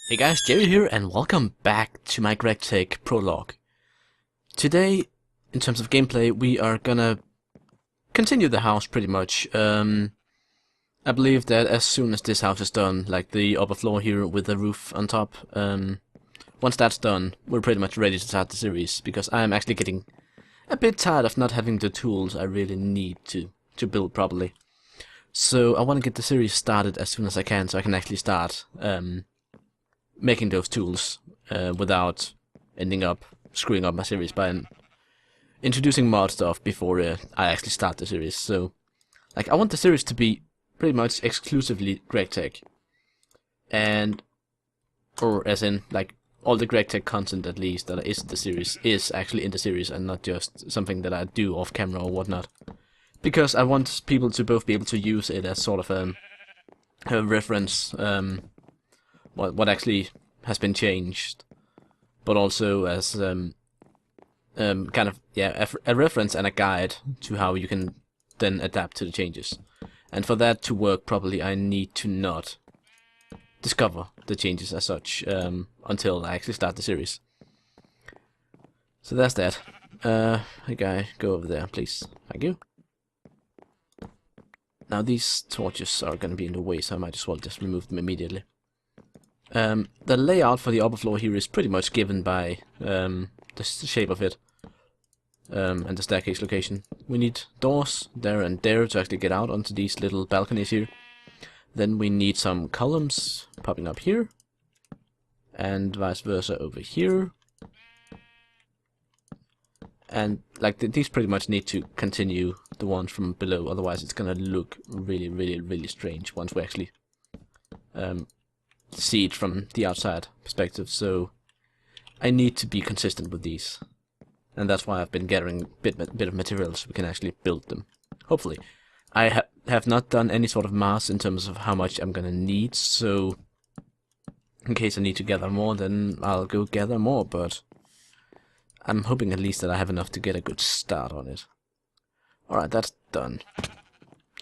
Hey guys, Jerry here and welcome back to my GregTech Prologue. Today, in terms of gameplay, we are gonna continue the house pretty much. I believe that as soon as this house is done, like the upper floor here with the roof on top, once that's done, we're pretty much ready to start the series, because I'm actually getting a bit tired of not having the tools I really need to build properly. So I want to get the series started as soon as I can, so I can actually start making those tools without ending up screwing up my series by introducing mod stuff before I actually start the series. So, like, I want the series to be pretty much exclusively GregTech, or as in, like, all the GregTech content at least that is the series is actually in the series and not just something that I do off camera or whatnot. Because I want people to both be able to use it as sort of a reference. What actually has been changed, but also as kind of a reference and a guide to how you can then adapt to the changes. And for that to work properly, I need to not discover the changes as such until I actually start the series. So that's that. Hey guy, go over there, please. Thank you. Now these torches are going to be in the way, so I might as well just remove them immediately. The layout for the upper floor here is pretty much given by the shape of it and the staircase location. We need doors there and there to actually get out onto these little balconies here. Then we need some columns popping up here, and vice versa over here. And like these pretty much need to continue the ones from below, otherwise it's gonna look really strange once we actually see it from the outside perspective. So I need to be consistent with these, and that's why I've been gathering a bit of material so we can actually build them. Hopefully, I have not done any sort of math in terms of how much I'm gonna need, so in case I need to gather more, then I'll go gather more, but I'm hoping at least that I have enough to get a good start on it. Alright, that's done.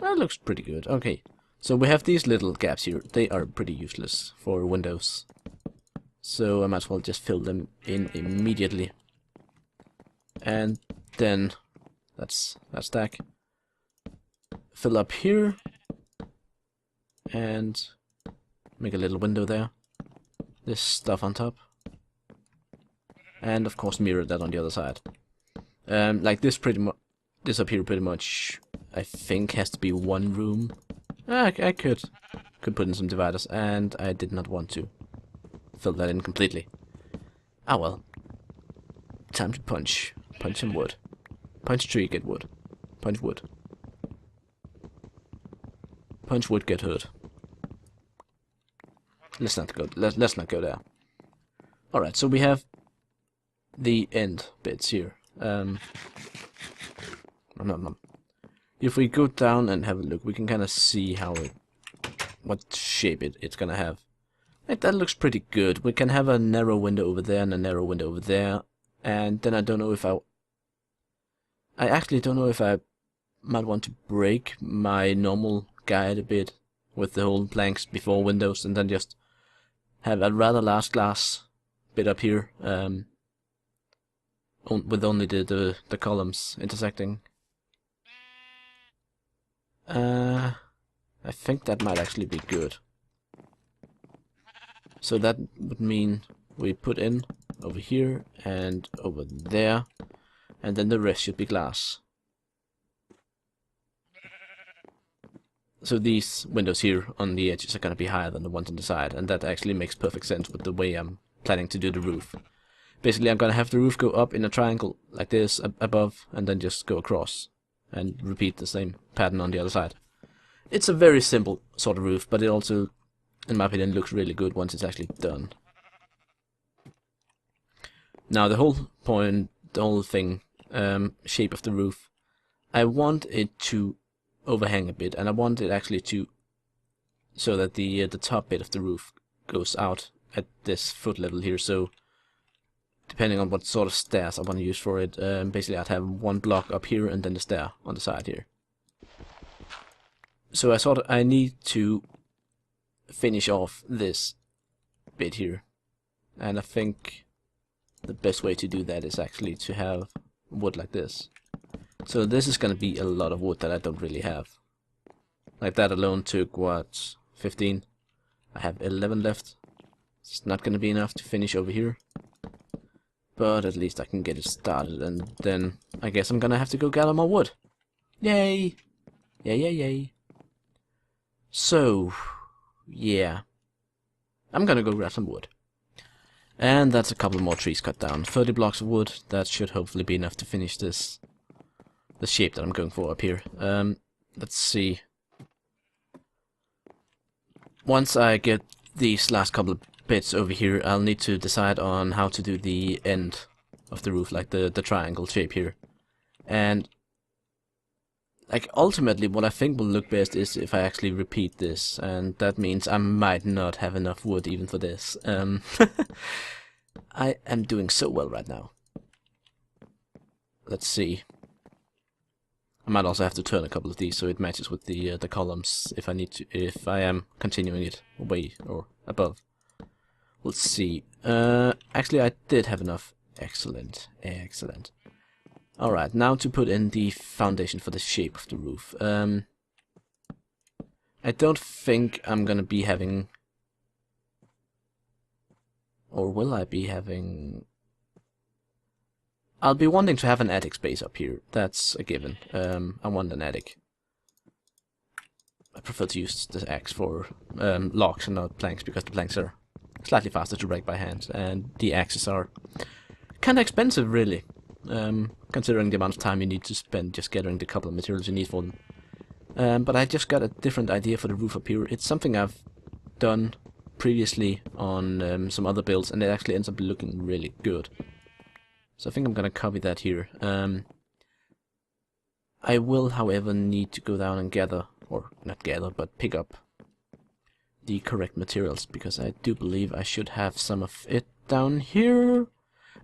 That looks pretty good. Okay. So we have these little gaps here. They are pretty useless for windows, so I might as well just fill them in immediately. And then that's that stack. Fill up here and make a little window there. This stuff on top, and of course mirror that on the other side. Like this this up here pretty much I think has to be one room. I could put in some dividers, and I did not want to fill that in completely. Ah well. Time to punch. Punch some wood. Punch tree, get wood. Punch wood. Punch wood, get hurt. Let's not go there. Alright, so we have the end bits here. If we go down and have a look, we can kind of see what shape it's gonna have. Like, that looks pretty good. We can have a narrow window over there and a narrow window over there, and then I don't know if I actually don't know if I might want to break my normal guide a bit with the whole planks before windows, and then just have a rather large glass bit up here, with only the columns intersecting. I think that might actually be good. So that would mean we put in over here and over there, and then the rest should be glass. So these windows here on the edges are going to be higher than the ones on the side, and that actually makes perfect sense with the way I'm planning to do the roof. Basically, I'm going to have the roof go up in a triangle like this above, and then just go across and repeat the same pattern on the other side. It's a very simple sort of roof, but it also, in my opinion, looks really good once it's actually done. Now the whole point, the whole thing, shape of the roof, I want it to overhang a bit, and I want it actually to, so that the top bit of the roof goes out at this foot level here, so depending on what sort of stairs I want to use for it, basically I'd have one block up here and then the stair on the side here. So I need to finish off this bit here. And I think the best way to do that is actually to have wood like this. So this is gonna be a lot of wood that I don't really have. Like that alone took, what, 15? I have 11 left. It's not gonna be enough to finish over here. But at least I can get it started, and then I guess I'm gonna have to go gather more wood. Yay! Yay, yay, yay. So, yeah. I'm gonna go grab some wood. And that's a couple more trees cut down. 30 blocks of wood, that should hopefully be enough to finish this. The shape that I'm going for up here. Let's see. Once I get these last couple of bits over here, I'll need to decide on how to do the end of the roof, like the triangle shape here. And like ultimately what I think will look best is if I actually repeat this, and that means I might not have enough wood even for this. I am doing so well right now. Let's see. I might also have to turn a couple of these so it matches with the columns if I need to, if I am continuing it away or above. Let's see. Actually, I did have enough. Excellent, excellent. All right, now to put in the foundation for the shape of the roof. I don't think I'm gonna be having, or will I be having? I'll be wanting to have an attic space up here. That's a given. I want an attic. I prefer to use the axe for logs and not planks because the planks are slightly faster to break by hand, and the axes are kind of expensive, really, considering the amount of time you need to spend just gathering the couple of materials you need for them. But I just got a different idea for the roof up here. It's something I've done previously on some other builds, and it actually ends up looking really good. So I think I'm gonna copy that here. I will, however, need to go down and gather, or not gather, but pick up the correct materials, because I do believe I should have some of it down here.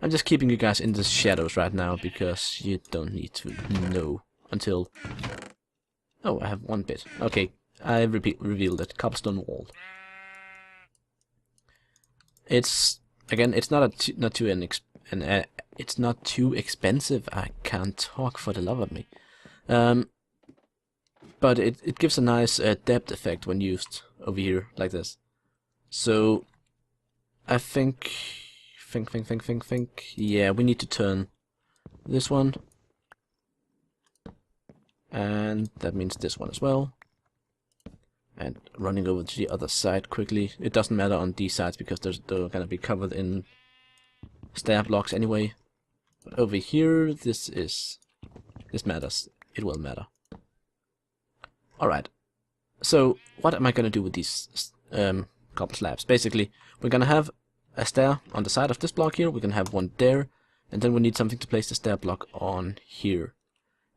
I'm just keeping you guys in the shadows right now, because you don't need to know until... Oh, I have one bit. Okay, I revealed it. Cobblestone wall. It's, again, it's not it's not too expensive. I can't talk for the love of me. But it gives a nice depth effect when used over here like this. So I think, yeah, we need to turn this one, and that means this one as well. And running over to the other side quickly. It doesn't matter on these sides because they're gonna be covered in stair blocks anyway. But over here, this matters. It will matter. Alright, so what am I going to do with these cobble slabs? Basically, we're going to have a stair on the side of this block here, we're going to have one there, and then we need something to place the stair block on here.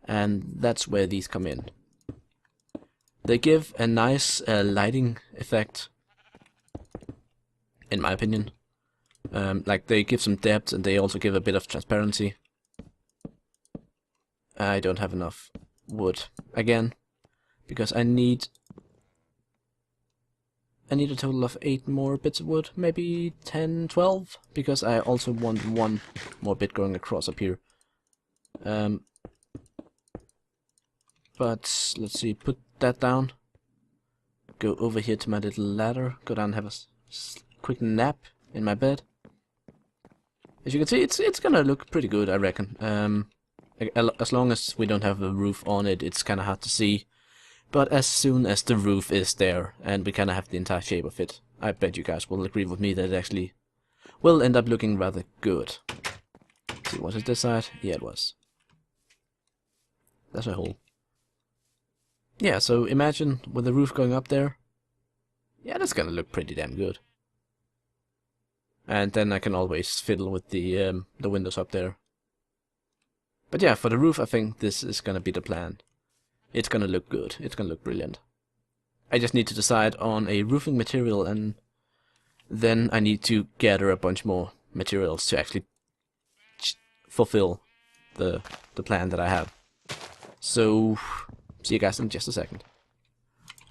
And that's where these come in. They give a nice lighting effect, in my opinion. Like, they give some depth, and they also give a bit of transparency. I don't have enough wood, again, because I need a total of 8 more bits of wood, maybe 10, 12, because I also want one more bit going across up here. But, let's see, put that down, go over here to my little ladder, go down and have a quick nap in my bed. As you can see, it's gonna look pretty good, I reckon. As long as we don't have a roof on it, it's kinda hard to see. But as soon as the roof is there, and we kinda have the entire shape of it, I bet you guys will agree with me that it actually will end up looking rather good. Let's see, was it this side? Yeah, it was. That's a hole. Yeah, so imagine with the roof going up there. Yeah, that's gonna look pretty damn good. And then I can always fiddle with the windows up there. But yeah, for the roof, I think this is gonna be the plan. It's gonna look good. It's gonna look brilliant. I just need to decide on a roofing material, and then I need to gather a bunch more materials to actually fulfill the plan that I have. So, see you guys in just a second.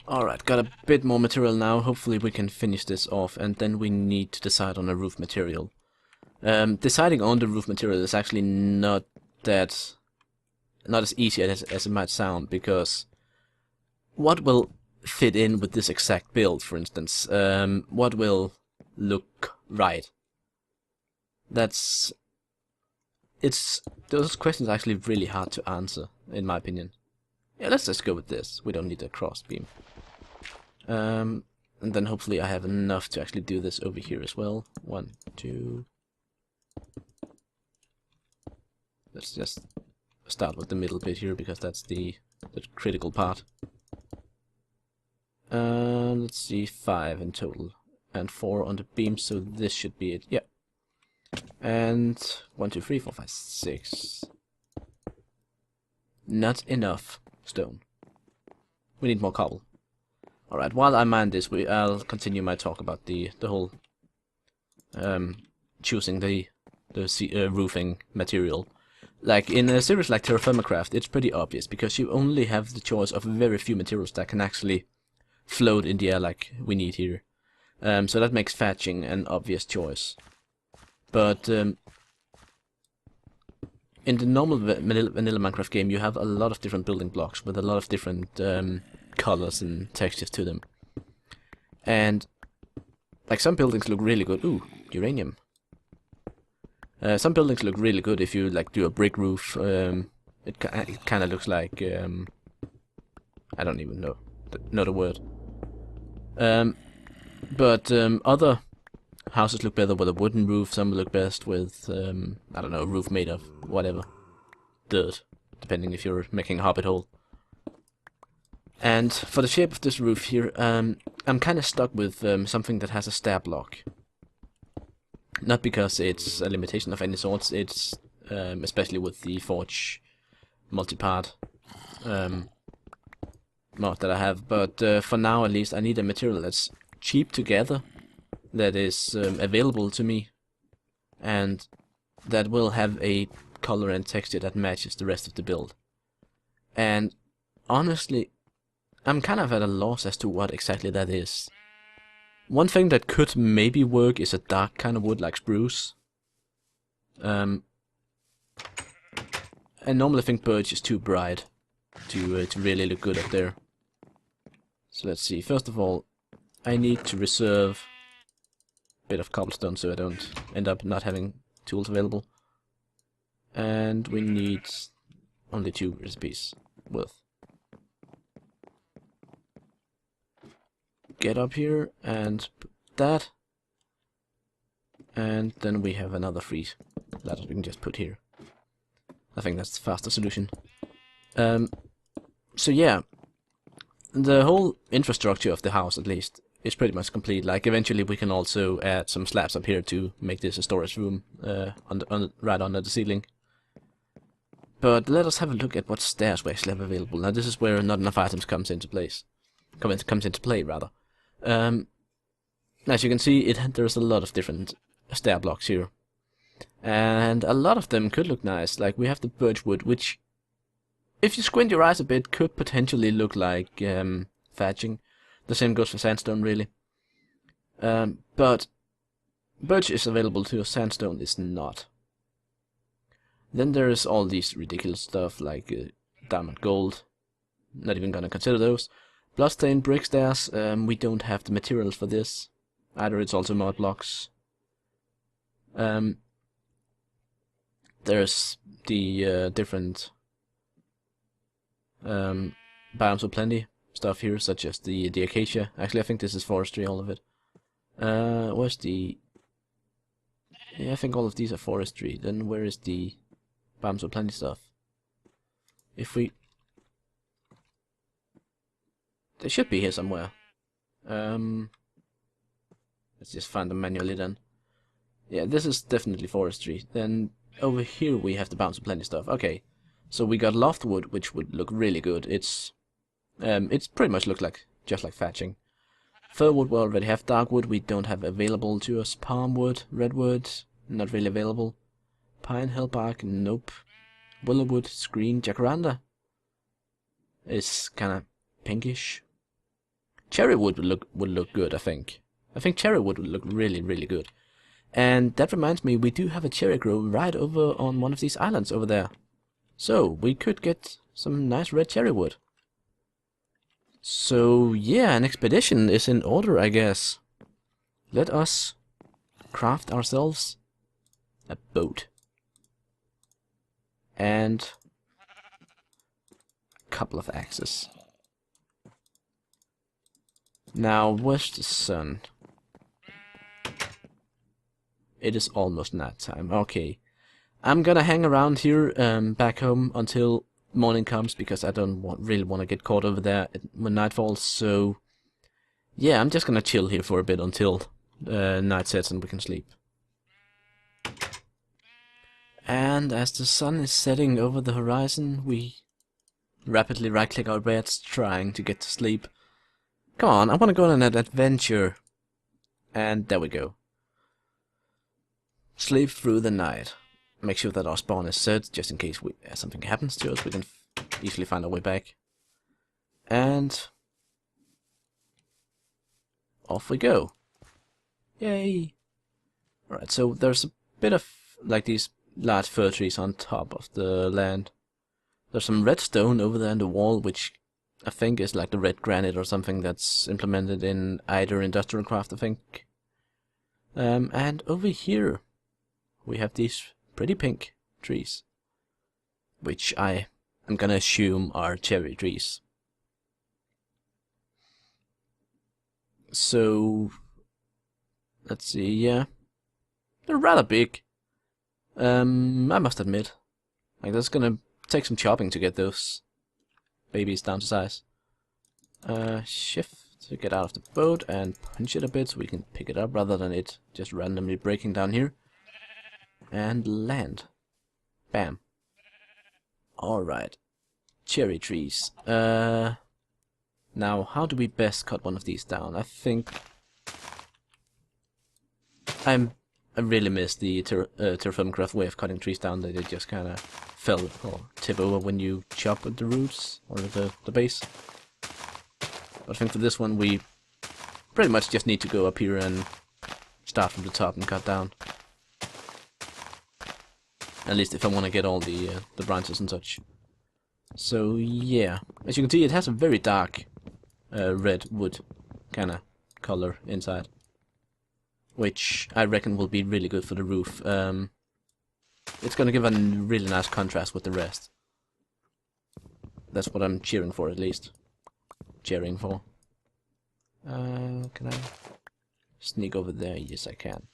Alright, got a bit more material now. Hopefully we can finish this off, and then we need to decide on a roof material. Deciding on the roof material is actually not as easy as it might sound, because what will fit in with this exact build, for instance? What will look right? Those questions are actually really hard to answer, in my opinion. Yeah, let's just go with this. We don't need a cross beam. And then hopefully I have enough to actually do this over here as well. 1, 2. Let's just start with the middle bit here, because that's the critical part. Let's see, 5 in total, and 4 on the beam, so this should be it. Yeah. And 1, 2, 3, 4, 5, 6. Not enough stone. We need more cobble. Alright, while I mine this, I'll continue my talk about the whole choosing the roofing material. Like in a series like Thaumcraft, it's pretty obvious, because you only have the choice of very few materials that can actually float in the air like we need here. So that makes thatching an obvious choice. But in the normal vanilla Minecraft game, you have a lot of different building blocks with a lot of different colors and textures to them. And like some buildings look really good. Ooh, uranium. Some buildings look really good if you like do a brick roof. It kind of looks like I don't even know the word. But other houses look better with a wooden roof. Some look best with I don't know, a roof made of whatever, dirt, depending if you're making a hobbit hole. And for the shape of this roof here, I'm kind of stuck with something that has a stair block. Not because it's a limitation of any sorts, it's especially with the Forge Multipart mod that I have, but for now at least I need a material that's cheap to gather, that is available to me, and that will have a color and texture that matches the rest of the build. And honestly, I'm kind of at a loss as to what exactly that is. One thing that could maybe work is a dark kind of wood like spruce. I normally think birch is too bright to really look good up there. So let's see, first of all, I need to reserve a bit of cobblestone so I don't end up not having tools available. And we need only 2 recipes worth. Get up here and put that. And then we have another 3 ladders we can just put here. I think that's the faster solution. So yeah, the whole infrastructure of the house, at least, is pretty much complete. Like, eventually we can also add some slabs up here to make this a storage room right under the ceiling. But let us have a look at what stairs we actually have available. Now this is where not enough items comes into play rather. As you can see, there's a lot of different stair blocks here. And a lot of them could look nice. Like, we have the birch wood, which, if you squint your eyes a bit, could potentially look like thatching. The same goes for sandstone, really. But birch is available too, sandstone is not. Then there's all these ridiculous stuff like diamond gold. Not even gonna consider those. Bloodstained brick stairs, we don't have the materials for this. Either it's also mod blocks. There's the different Biomes O Plenty stuff here, such as the acacia. Actually, I think this is forestry, all of it. Where's the... Yeah, I think all of these are forestry. Then where is the Biomes O Plenty stuff? If we... They should be here somewhere. Let's just find them manually then. Yeah, this is definitely forestry. Then over here we have the Biomes O Plenty stuff. Okay, so we got loftwood, which would look really good. It's pretty much looks like just like thatching. Firwood we already have. Darkwood we don't have available to us. Palmwood, redwood, not really available. Pine, hellbark, nope. Willowwood, screen, jacaranda is kind of pinkish. cherry wood would look good, I think. I think cherry wood would look really, really good. And that reminds me, we do have a cherry grove right over on one of these islands over there. So, we could get some nice red cherry wood. So, yeah, an expedition is in order, I guess. Let us craft ourselves a boat. And a couple of axes. Now, where's the sun? It is almost night time. Okay. I'm gonna hang around here back home until morning comes, because I don't really want to get caught over there when night falls. So, yeah, I'm just gonna chill here for a bit until night sets and we can sleep. And as the sun is setting over the horizon, we rapidly right-click our beds, trying to get to sleep. Come on, I want to go on an adventure. And there we go. Sleep through the night. Make sure that our spawn is set, just in case something happens to us, we can easily find our way back. And off we go. Yay! Alright, so there's a bit of like these large fir trees on top of the land. There's some redstone over there in the wall, which I think is like the red granite or something that's implemented in either InventoryTweaks, I think. And over here we have these pretty pink trees, which I am gonna assume are cherry trees. So, let's see, yeah. They're rather big. I must admit. Like, that's gonna take some chopping to get those babies down to size. Shift to get out of the boat and punch it a bit so we can pick it up rather than it just randomly breaking down here. And land. Bam. Alright. Cherry trees. Now, how do we best cut one of these down? I think I really miss the Thaumcraft way of cutting trees down, that it just kind of fell or tip over when you chop at the roots or the base. But I think for this one we pretty much just need to go up here and start from the top and cut down. At least if I want to get all the branches and such. So yeah, as you can see, it has a very dark red wood kind of color inside, which I reckon will be really good for the roof. It's gonna give a really nice contrast with the rest. That's what I'm cheering for, at least. Cheering for. Can I sneak over there? Yes, I can.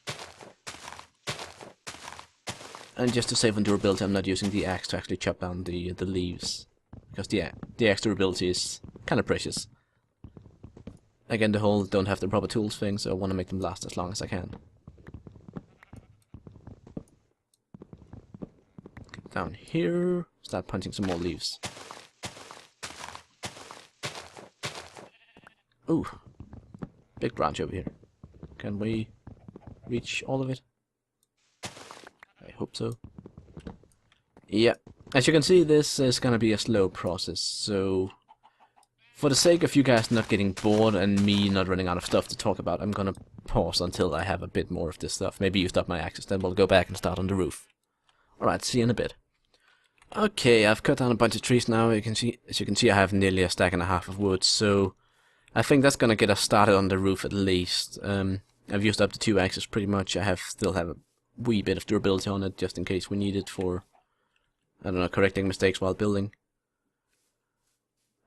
And just to save on durability, I'm not using the axe to actually chop down the leaves, because the axe durability is kind of precious. Again, the whole don't have the proper tools thing, so I want to make them last as long as I can. Get down here, start punching some more leaves. Ooh, big branch over here. Can we reach all of it? I hope so. Yeah, as you can see, this is gonna be a slow process, so for the sake of you guys not getting bored and me not running out of stuff to talk about, I'm gonna pause until I have a bit more of this stuff. Maybe used up my axes, then we'll go back and start on the roof. Alright, see you in a bit. Okay, I've cut down a bunch of trees now. As you can see, I have nearly a stack and a half of wood, so I think that's gonna get us started on the roof at least. I've used up the 2 axes pretty much. I still have a wee bit of durability on it, just in case we need it for, I don't know, correcting mistakes while building.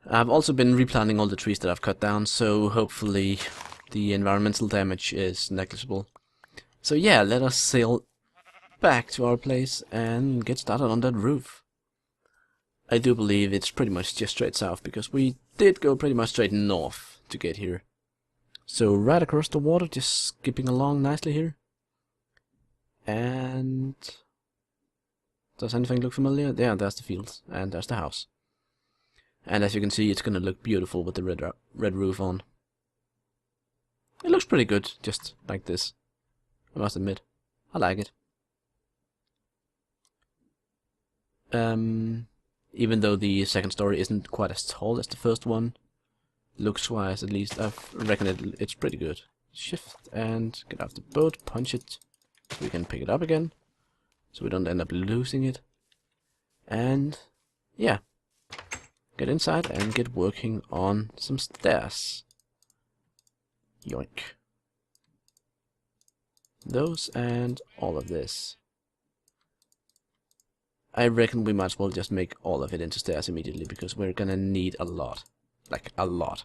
I've also been replanting all the trees that I've cut down, so hopefully the environmental damage is negligible. So yeah, let us sail back to our place and get started on that roof. I do believe it's pretty much just straight south, because we did go pretty much straight north to get here. So right across the water, just skipping along nicely here. And does anything look familiar? Yeah, there's the fields, and there's the house. And as you can see, it's gonna look beautiful with the red roof on. It looks pretty good, just like this. I must admit, I like it. Even though the second story isn't quite as tall as the first one, Looks-wise, at least, I reckon it's pretty good. Shift and get off the boat, punch it, so we can pick it up again, so we don't end up losing it. And yeah, get inside and get working on some stairs. Yoink. Those and all of this. I reckon we might as well just make all of it into stairs immediately, because we're gonna need a lot. Like, a lot.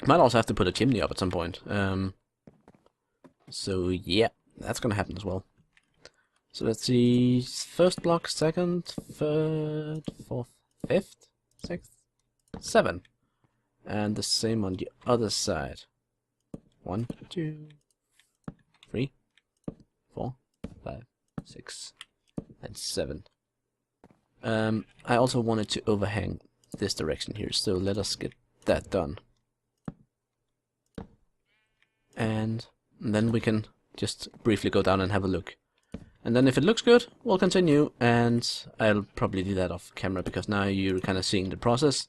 Might also have to put a chimney up at some point. So yeah, that's gonna happen as well. So let's see, first block, second, third, fourth, fifth, sixth, 7. And the same on the other side. 1, 2, 3, 4, 5, 6, and 7. I also wanted to overhang this direction here, so let us get that done. And then we can just briefly go down and have a look. And then if it looks good, we'll continue, and I'll probably do that off camera, because now you're kind of seeing the process.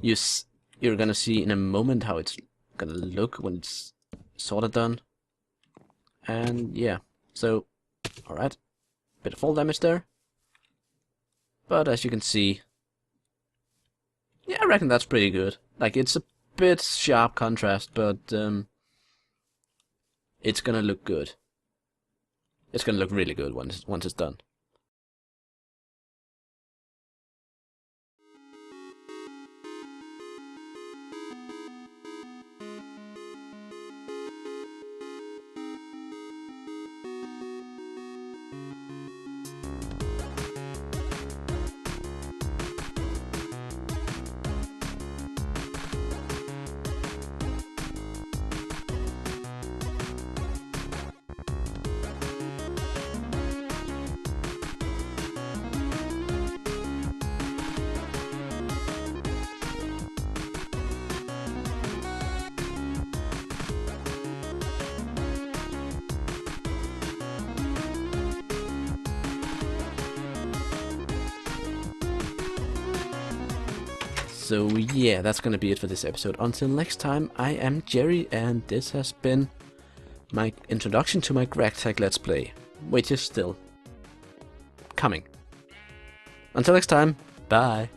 You're gonna see in a moment how it's gonna look when it's sort of done. And yeah, so, alright, bit of fall damage there. But as you can see, yeah, I reckon that's pretty good. Like, it's a bit sharp contrast, but it's gonna look good. It's gonna look really good once it's done. So yeah, that's gonna be it for this episode. Until next time, I am Jerry, and this has been my introduction to my GregTech Let's Play, which is still coming. Until next time, bye!